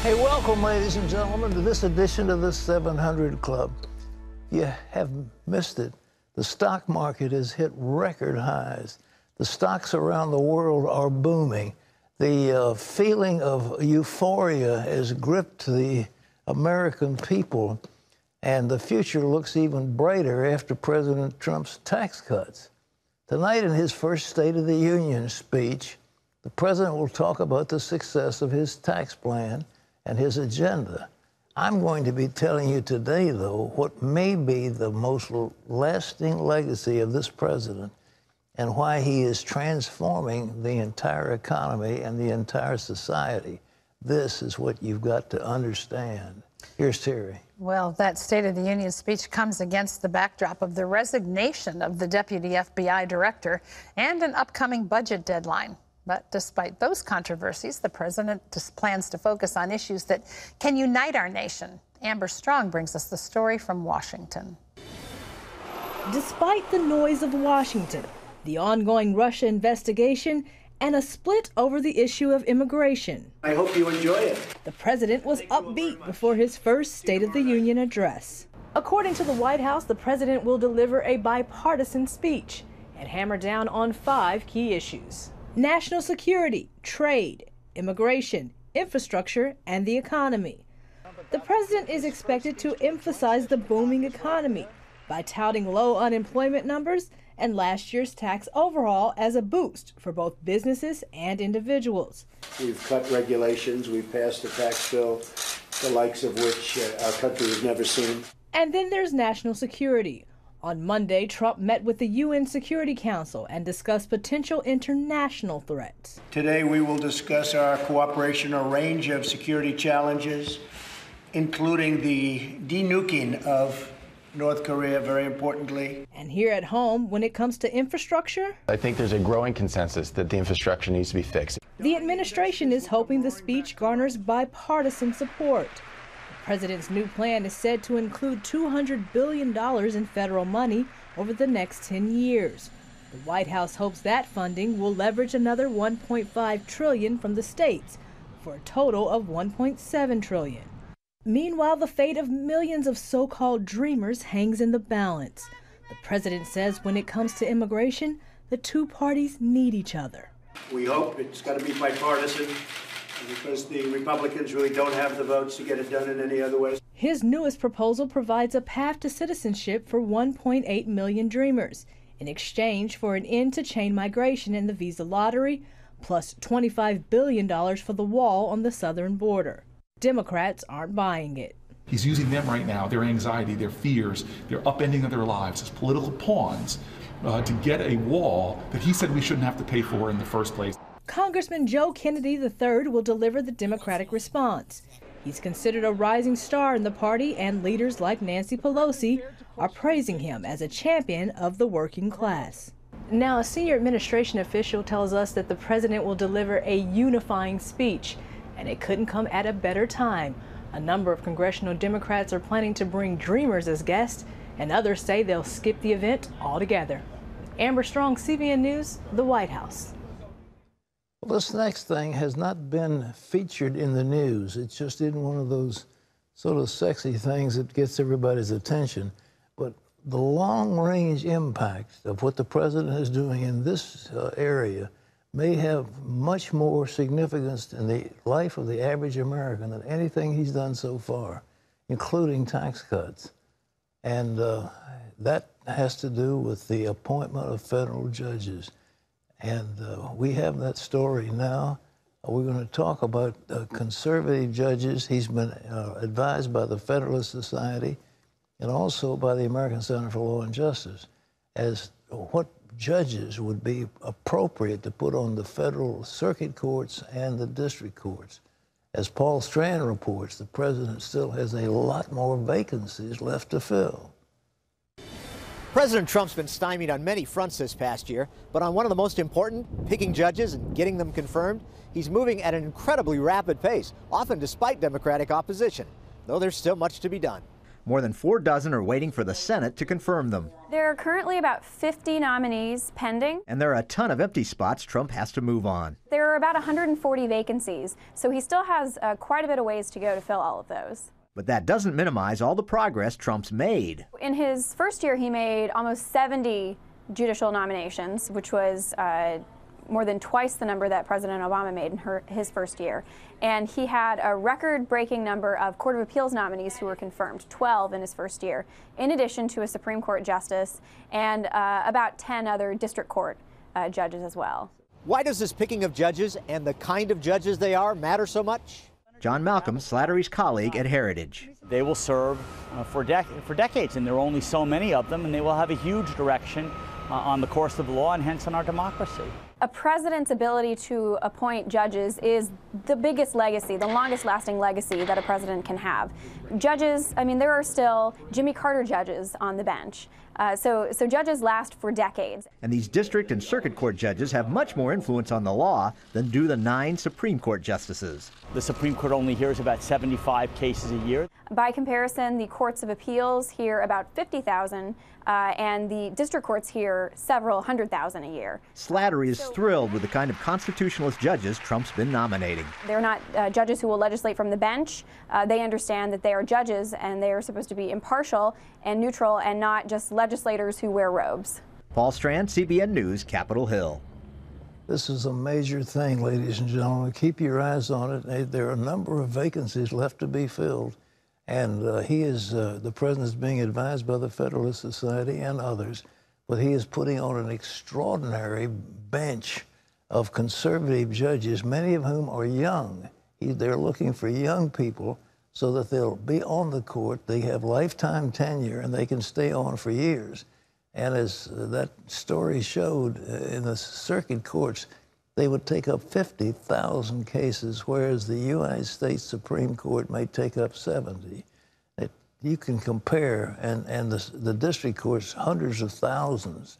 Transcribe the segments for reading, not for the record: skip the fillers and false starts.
Hey, welcome, ladies and gentlemen, to this edition of the 700 Club. You have missed it. The stock market has hit record highs. The stocks around the world are booming. The feeling of euphoria has gripped the American people, and the future looks even brighter after President Trump's tax cuts. Tonight, in his first State of the Union speech, the president will talk about the success of his tax plan and his agenda. I'm going to be telling you today, though, what may be the most lasting legacy of this president and why he is transforming the entire economy and the entire society. This is what you've got to understand. Here's Terry. Well, that State of the Union speech comes against the backdrop of the resignation of the deputy FBI director and an upcoming budget deadline. But despite those controversies, the president plans to focus on issues that can unite our nation. Amber Strong brings us the story from Washington. Despite the noise of Washington, the ongoing Russia investigation, and a split over the issue of immigration, I hope you enjoy it. the president was upbeat before his first State of the Union address. According to the White House, the president will deliver a bipartisan speech and hammer down on 5 key issues: national security, trade, immigration, infrastructure, and the economy. The president is expected to emphasize the booming economy by touting low unemployment numbers and last year's tax overhaul as a boost for both businesses and individuals. We've cut regulations, we've passed a tax bill, the likes of which our country has never seen. And then there's national security. On Monday, Trump met with the UN Security Council and discussed potential international threats. Today we will discuss our cooperation on a range of security challenges, including the denuking of North Korea, very importantly. And here at home, when it comes to infrastructure, I think there's a growing consensus that the infrastructure needs to be fixed. the administration is hoping the speech garners bipartisan support. The president's new plan is said to include $200 billion in federal money over the next 10 years. The White House hopes that funding will leverage another $1.5 trillion from the states for a total of $1.7 trillion. Meanwhile, the fate of millions of so-called dreamers hangs in the balance. The president says when it comes to immigration, the two parties need each other. We hope it's going to be bipartisan because the Republicans really don't have the votes to get it done in any other way. His newest proposal provides a path to citizenship for 1.8 million dreamers in exchange for an end to chain migration and the visa lottery, plus $25 billion for the wall on the southern border. Democrats aren't buying it. He's using them right now, their anxiety, their fears, their upending of their lives as political pawns to get a wall that he said we shouldn't have to pay for in the first place. Congressman Joe Kennedy III will deliver the Democratic response. He's considered a rising star in the party, and leaders like Nancy Pelosi are praising him as a champion of the working class. Now, a senior administration official tells us that the president will deliver a unifying speech, and it couldn't come at a better time. A number of congressional Democrats are planning to bring dreamers as guests, and others say they'll skip the event altogether. Amber Strong, CBN News, the White House. Well, this next thing has not been featured in the news. It just isn't one of those sort of sexy things that gets everybody's attention. But the long-range impact of what the president is doing in this area may have much more significance in the life of the average American than anything he's done so far, including tax cuts. And that has to do with the appointment of federal judges. And we have that story now. We're going to talk about conservative judges. He's been advised by the Federalist Society and also by the American Center for Law and Justice as what judges would be appropriate to put on the federal circuit courts and the district courts. As Paul Strand reports, the president still has a lot more vacancies left to fill. President Trump's been stymied on many fronts this past year, but on one of the most important, picking judges and getting them confirmed, he's moving at an incredibly rapid pace, often despite Democratic opposition, though there's still much to be done. More than 4 dozen are waiting for the Senate to confirm them. There are currently about 50 nominees pending. And there are a ton of empty spots Trump has to move on. There are about 140 vacancies, so he still has quite a bit of ways to go to fill all of those. But that doesn't minimize all the progress Trump's made. In his first year, he made almost 70 judicial nominations, which was more than twice the number that President Obama made in his first year. And he had a record-breaking number of Court of Appeals nominees who were confirmed, 12 in his first year, in addition to a Supreme Court justice and about 10 other district court judges as well. Why does this picking of judges and the kind of judges they are matter so much? John Malcolm, Slattery's colleague at Heritage. They will serve for decades, and there are only so many of them, and they will have a huge direction on the course of law and hence on our democracy. A president's ability to appoint judges is the biggest legacy, the longest lasting legacy that a president can have. Judges, I mean, there are still Jimmy Carter judges on the bench. So judges last for decades. And these district and circuit court judges have much more influence on the law than do the 9 Supreme Court justices. The Supreme Court only hears about 75 cases a year. By comparison, the courts of appeals hear about 50,000, and the district courts hear several 100,000 a year. Slattery is thrilled with the kind of constitutionalist judges Trump's been nominating. They're not judges who will legislate from the bench. They understand that they are judges and they are supposed to be impartial and neutral and not just legislators who wear robes. Paul Strand, CBN News, Capitol Hill. This is a major thing, ladies and gentlemen. Keep your eyes on it. There are a number of vacancies left to be filled. And the president is being advised by the Federalist Society and others, but he is putting on an extraordinary bench of conservative judges, many of whom are young. They're looking for young people so that they'll be on the court. They have lifetime tenure and they can stay on for years. And as that story showed in the circuit courts, they would take up 50,000 cases, whereas the United States Supreme Court may take up 70. You can compare, and the district courts, hundreds of thousands.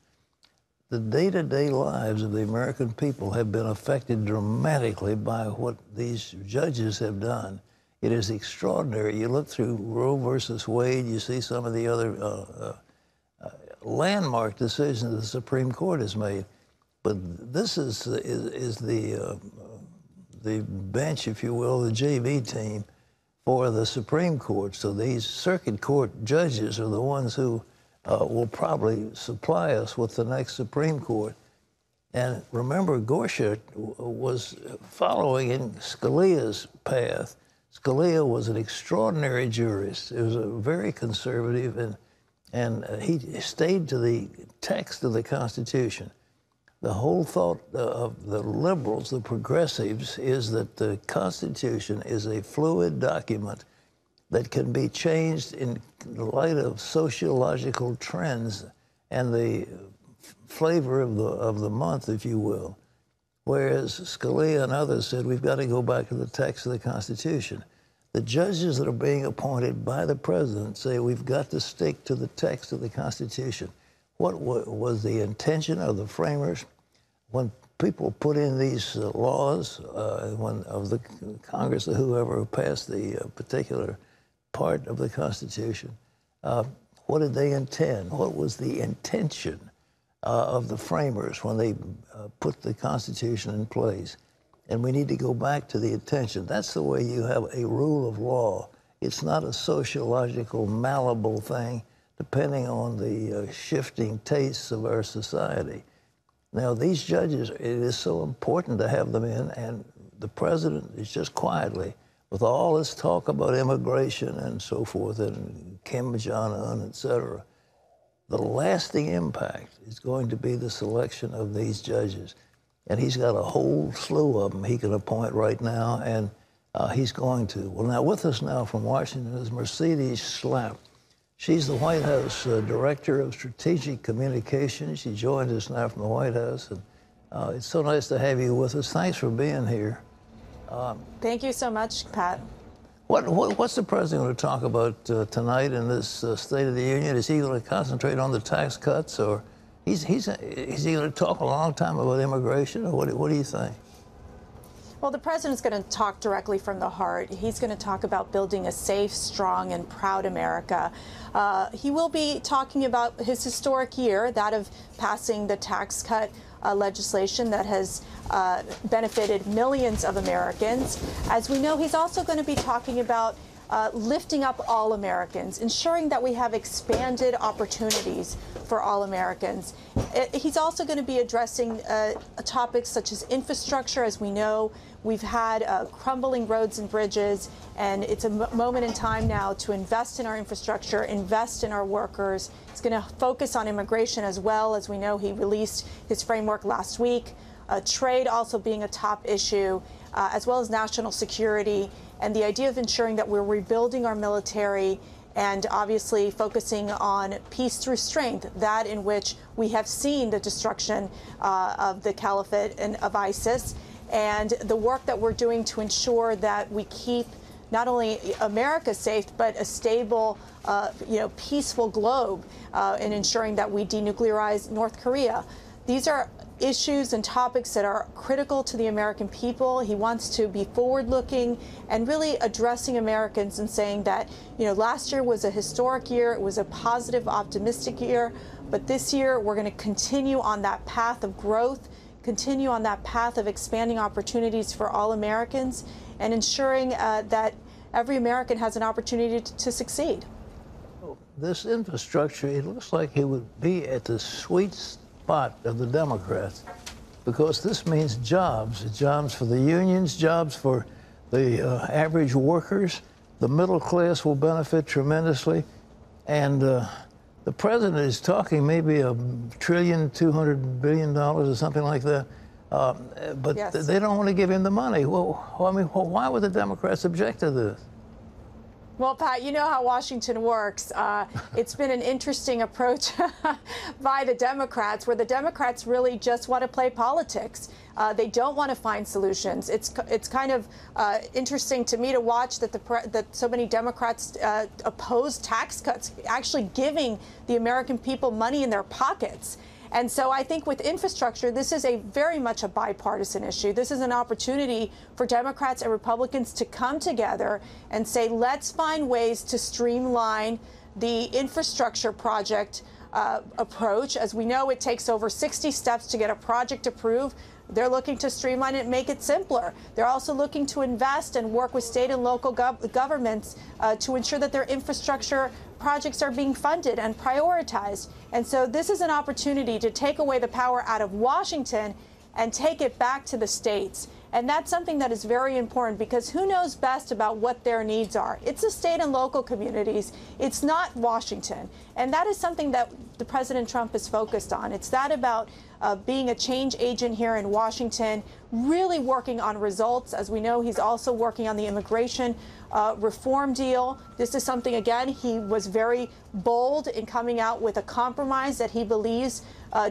The day-to-day lives of the American people have been affected dramatically by what these judges have done. It is extraordinary. You look through Roe versus Wade, you see some of the other landmark decisions the Supreme Court has made. But this is the bench, if you will, the JV team for the Supreme Court. So these circuit court judges are the ones who will probably supply us with the next Supreme Court. And remember, Gorsuch was following in Scalia's path. Scalia was an extraordinary jurist. He was a very conservative, and he stayed to the text of the Constitution. The whole thought of the liberals, the progressives, is that the Constitution is a fluid document that can be changed in light of sociological trends and the flavor of the month, if you will. Whereas Scalia and others said, we've got to go back to the text of the Constitution. The judges that are being appointed by the president say we've got to stick to the text of the Constitution. What was the intention of the framers when people put in these laws, of the Congress or whoever passed the particular part of the Constitution? What did they intend? What was the intention of the framers when they put the Constitution in place? And we need to go back to the intention. That's the way you have a rule of law. It's not a sociological, malleable thing depending on the shifting tastes of our society. Now, these judges, it is so important to have them in, and the president is just quietly, with all this talk about immigration and so forth, and Kim Jong-un, et cetera, the lasting impact is going to be the selection of these judges. And he's got a whole slew of them he can appoint right now, and he's going to. Well, now, with us now from Washington is Mercedes Schlapp. She's the White House Director of Strategic Communications. She joined us now from the White House, and it's so nice to have you with us. Thanks for being here. Thank you so much, Pat. What's the president going to talk about tonight in this State of the Union? Is he going to concentrate on the tax cuts, or is he going to talk a long time about immigration, or what do you think? Well, the president's going to talk directly from the heart. He's going to talk about building a safe, strong, and proud America. He will be talking about his historic year, that of passing the tax cut legislation that has benefited millions of Americans. As we know, he's also going to be talking about lifting up all Americans, ensuring that we have expanded opportunities for all Americans. He's also going to be addressing topics such as infrastructure. As we know, we've had crumbling roads and bridges, and it's a moment in time now to invest in our infrastructure, invest in our workers. He's going to focus on immigration as well. As we know, he released his framework last week. Trade also being a top issue, as well as national security, and the idea of ensuring that we're rebuilding our military and obviously focusing on peace through strength, that in which we have seen the destruction of the caliphate and of ISIS, and the work that we're doing to ensure that we keep not only America safe, but a stable, peaceful globe, in ensuring that we denuclearize North Korea. These are issues and topics that are critical to the American people. He wants to be forward-looking and really addressing Americans and saying that, last year was a historic year. It was a positive, optimistic year. But this year, we're going to continue on that path of growth, continue on that path of expanding opportunities for all Americans, and ensuring that every American has an opportunity to succeed. This infrastructure, it looks like he would be at the sweet spot of the Democrats, because this means jobs for the unions, jobs for the average workers. The middle class will benefit tremendously, and the president is talking maybe $1.2 trillion or something like that, but yes, they don't want to give him the money. Well, why would the Democrats object to this? Well, Pat, you know how Washington works. It's been an interesting approach by the Democrats, where the Democrats really just want to play politics. They don't want to find solutions. It's kind of interesting to me to watch that so many Democrats oppose tax cuts, actually giving the American people money in their pockets. And so I think with infrastructure, this is very much a bipartisan issue. This is an opportunity for Democrats and Republicans to come together and say, let's find ways to streamline the infrastructure project approach. As we know, it takes over 60 steps to get a project approved. They're looking to streamline it and make it simpler. They're also looking to invest and work with state and local governments to ensure that their infrastructure projects are being funded and prioritized. And so this is an opportunity to take away the power out of Washington and take it back to the states. And that's something that is very important, because who knows best about what their needs are? It's the state and local communities. It's not Washington. And that is something that the President Trump is focused on. It's that about being a change agent here in Washington, really working on results. As we know, he's also working on the immigration reform deal. This is something, again, he was very bold in coming out with a compromise that he believes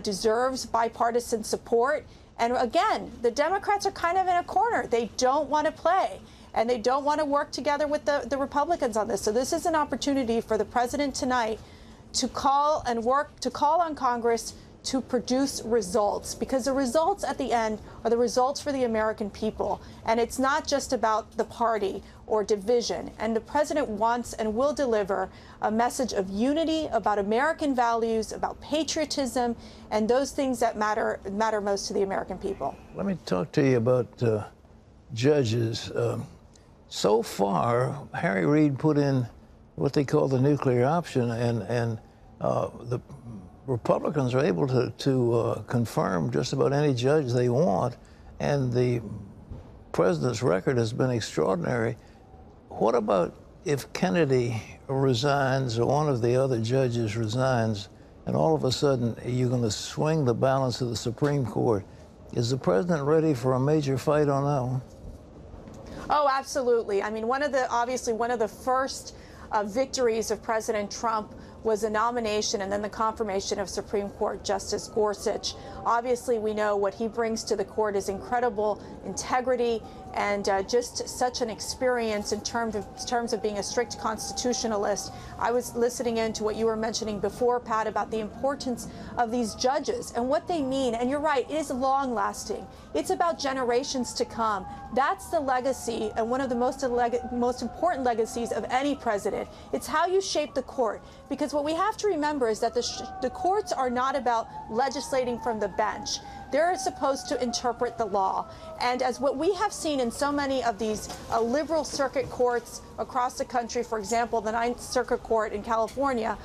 deserves bipartisan support. And again, the Democrats are kind of in a corner. They don't want to play, and they don't want to work together with the Republicans on this. So this is an opportunity for the president tonight to call on Congress to produce results, because the results at the end are the results for the American people. And it's not just about the party or division. And the president wants and will deliver a message of unity, about American values, about patriotism, and those things that matter most to the American people. Let me talk to you about judges. So far, Harry Reid put in what they call the nuclear option, and the Republicans are able to confirm just about any judge they want, and the president's record has been extraordinary. What about if Kennedy resigns or one of the other judges resigns, and all of a sudden you're going to swing the balance of the Supreme Court? Is the president ready for a major fight on that one? Oh, absolutely. I mean, obviously one of the first victories of President Trump was a nomination and then the confirmation of Supreme Court Justice Gorsuch. Obviously, we know what he brings to the court is incredible integrity and just such an experience in terms of being a strict constitutionalist. I was listening in to what you were mentioning before, Pat, about the importance of these judges and what they mean. And you're right, it is long lasting. It's about generations to come. That's the legacy, and one of the most important legacies of any president. It's how you shape the court. Because what we have to remember is that the courts are not about legislating from the bench. They're supposed to interpret the law. And as what we have seen in so many of these liberal circuit courts across the country, for example, the Ninth Circuit Court in California,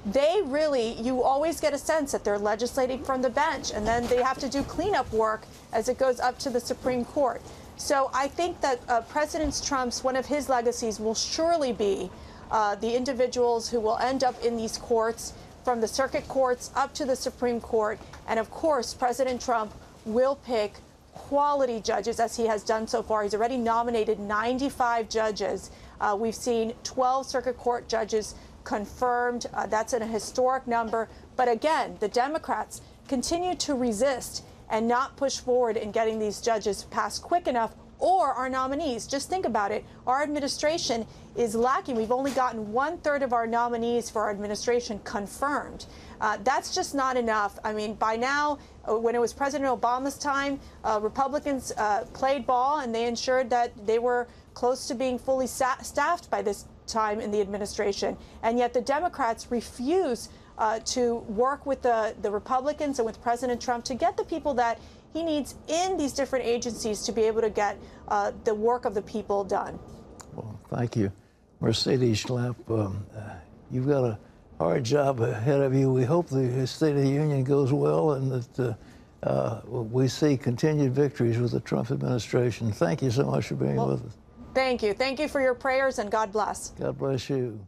they really, you always get a sense that they're legislating from the bench, and then they have to do cleanup work as it goes up to the Supreme Court. So I think that President Trump's, one of his legacies will surely be the individuals who will end up in these courts, from the circuit courts up to the Supreme Court. And of course, President Trump will pick quality judges, as he has done so far. He's already nominated 95 judges. We've seen 12 circuit court judges confirmed. That's a historic number. But again, the Democrats continue to resist and not push forward in getting these judges passed quick enough, or our nominees. Just think about it. Our administration is lacking. We've only gotten 1/3 of our nominees for our administration confirmed. That's just not enough. I mean, by now, when it was President Obama's time, Republicans played ball, and they ensured that they were close to being fully staffed by this time in the administration. And yet the Democrats refuse to work with the Republicans and with President Trump to get the people that he needs in these different agencies to be able to get the work of the people done. Well, thank you. Mercedes Schlapp, you've got a hard job ahead of you. We hope the State of the Union goes well and that we see continued victories with the Trump administration. Thank you so much for being with us. Thank you. Thank you for your prayers, and God bless. God bless you.